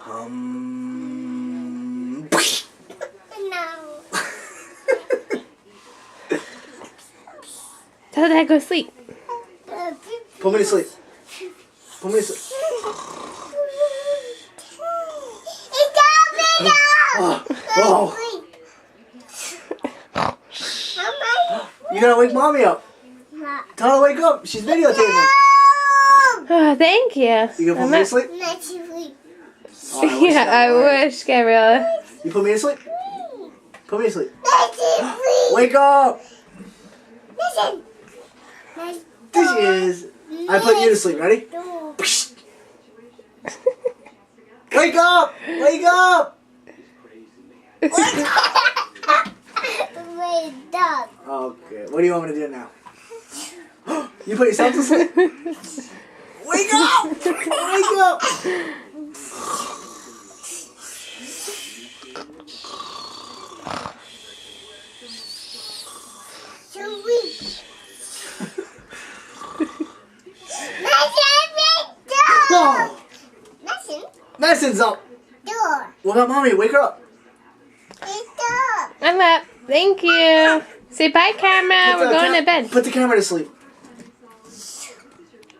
No. Tell Dad go to sleep. Put me to sleep. Put me to sleep. Oh. You gotta wake Mommy up. Tell her to wake up. She's videotaping. Oh, thank you. You gonna put me to sleep? Oh, I wish Yeah, that I would. wish, Gabriella. You put me to sleep? Put me to sleep. Wake up! This is. I put you to sleep. Ready? Wake up! Wake up! Okay. What do you want me to do now? You put yourself to sleep? Wake up! Wake up! No! Madison's up. Wake up, Mommy. Wake her up. I'm up. Thank you. Say bye, camera. We're going to bed. Put the camera to sleep.